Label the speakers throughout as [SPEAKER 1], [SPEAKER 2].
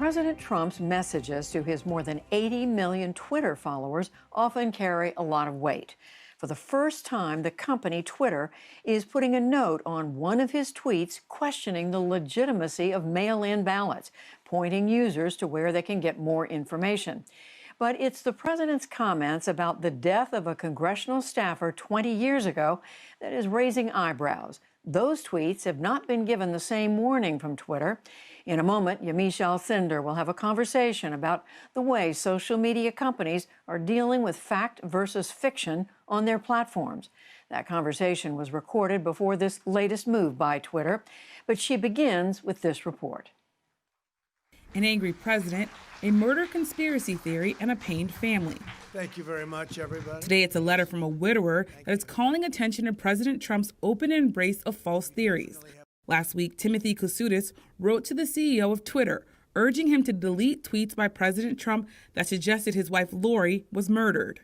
[SPEAKER 1] President Trump's messages to his more than 80 million Twitter followers often carry a lot of weight. For the first time, the company Twitter is putting a note on one of his tweets questioning the legitimacy of mail-in ballots, pointing users to where they can get more information. But it's the president's comments about the death of a congressional staffer 20 years ago that is raising eyebrows. Those tweets have not been given the same warning from Twitter. In a moment, Yamiche Alcindor will have a conversation about the way social media companies are dealing with fact versus fiction on their platforms. That conversation was recorded before this latest move by Twitter, but she begins with this report.
[SPEAKER 2] An angry president, a murder conspiracy theory, and a pained family.
[SPEAKER 3] Thank you very much, everybody.
[SPEAKER 2] Today, it's a letter from a widower that is calling attention to President Trump's open embrace of false theories. Last week, Timothy Kousoutis wrote to the CEO of Twitter, urging him to delete tweets by President Trump that suggested his wife Lori was murdered.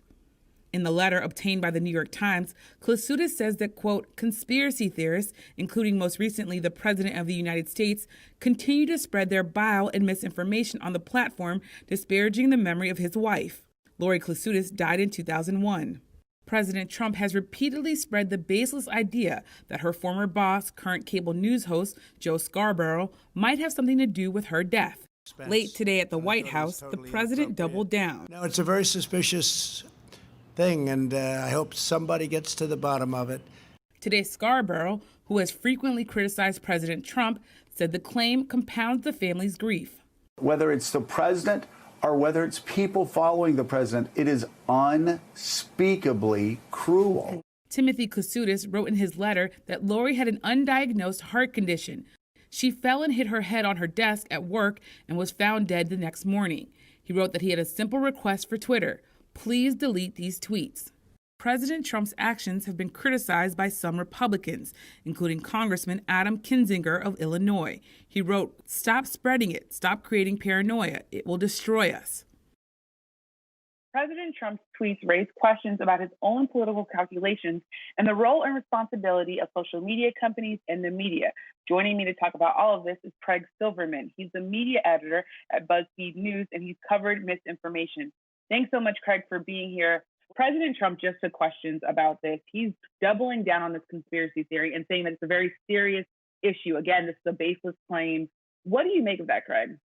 [SPEAKER 2] In the letter obtained by the New York Times, Kousoutis says that, quote, conspiracy theorists, including most recently the President of the United States, continue to spread their bile and misinformation on the platform, disparaging the memory of his wife. Lori Kousoutis died in 2001. President Trump has repeatedly spread the baseless idea that her former boss, current cable news host Joe Scarborough, might have something to do with her death. Late today at the White House, the president doubled down.
[SPEAKER 3] Now, it's a very suspicious thing, and I hope somebody gets to the bottom of it.
[SPEAKER 2] Today, Scarborough, who has frequently criticized President Trump, said the claim compounds the family's grief.
[SPEAKER 4] Whether it's the president or whether it's people following the president, it is unspeakably cruel.
[SPEAKER 2] Timothy Kousoutis wrote in his letter that Lori had an undiagnosed heart condition. She fell and hit her head on her desk at work and was found dead the next morning. He wrote that he had a simple request for Twitter: please delete these tweets. President Trump's actions have been criticized by some Republicans, including Congressman Adam Kinzinger of Illinois. He wrote, "Stop spreading it. Stop creating paranoia. It will destroy us."
[SPEAKER 5] President Trump's tweets raised questions about his own political calculations and the role and responsibility of social media companies and the media. Joining me to talk about all of this is Craig Silverman. He's the media editor at BuzzFeed News, and he's covered misinformation. Thanks so much, Craig, for being here. President Trump just took questions about this. He's doubling down on this conspiracy theory and saying that it's a very serious issue. Again, this is a baseless claim. What do you make of that, Craig?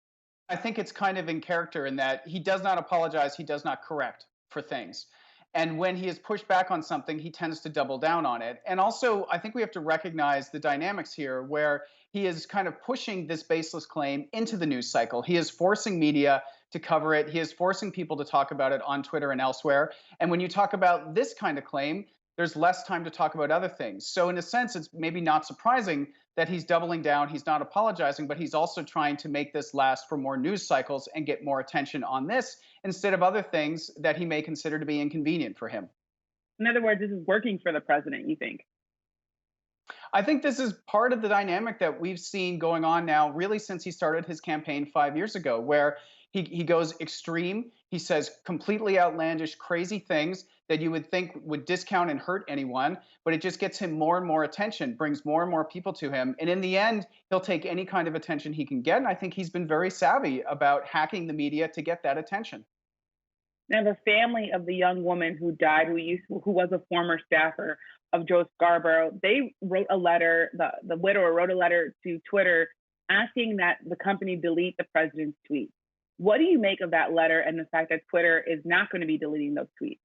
[SPEAKER 6] I think it's kind of in character in that he does not apologize, he does not correct for things. And when he is pushed back on something, he tends to double down on it. And also, I think we have to recognize the dynamics here where he is kind of pushing this baseless claim into the news cycle. He is forcing media to cover it. He is forcing people to talk about it on Twitter and elsewhere. And when you talk about this kind of claim, there's less time to talk about other things. So in a sense, it's maybe not surprising that he's doubling down, he's not apologizing, but he's also trying to make this last for more news cycles and get more attention on this instead of other things that he may consider to be inconvenient for him.
[SPEAKER 5] In other words, this is working for the president, you think?
[SPEAKER 6] I think this is part of the dynamic that we've seen going on now really since he started his campaign 5 years ago, where he goes extreme. He says completely outlandish, crazy things that you would think would discount and hurt anyone, but it just gets him more and more attention, brings more and more people to him. And in the end, he'll take any kind of attention he can get. And I think he's been very savvy about hacking the media to get that attention.
[SPEAKER 5] Now, the family of the young woman who died, who was a former staffer of Joe Scarborough, they wrote a letter, the widower wrote a letter to Twitter asking that the company delete the president's tweets. What do you make of that letter and the fact that Twitter is not going to be deleting those tweets?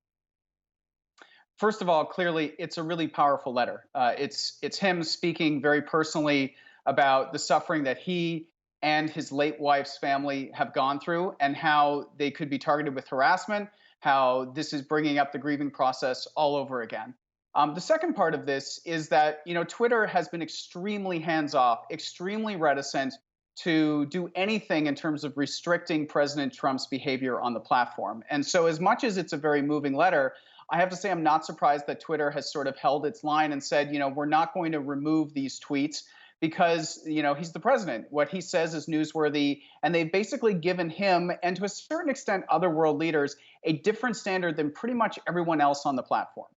[SPEAKER 6] First of all, clearly, it's a really powerful letter. It's him speaking very personally about the suffering that he and his late wife's family have gone through and how they could be targeted with harassment, how this is bringing up the grieving process all over again. The second part of this is that, Twitter has been extremely hands-off, extremely reticent to do anything in terms of restricting President Trump's behavior on the platform. And so as much as it's a very moving letter, I have to say I'm not surprised that Twitter has sort of held its line and said, we're not going to remove these tweets because, he's the president. What he says is newsworthy. And they've basically given him, and to a certain extent other world leaders, a different standard than pretty much everyone else on the platform.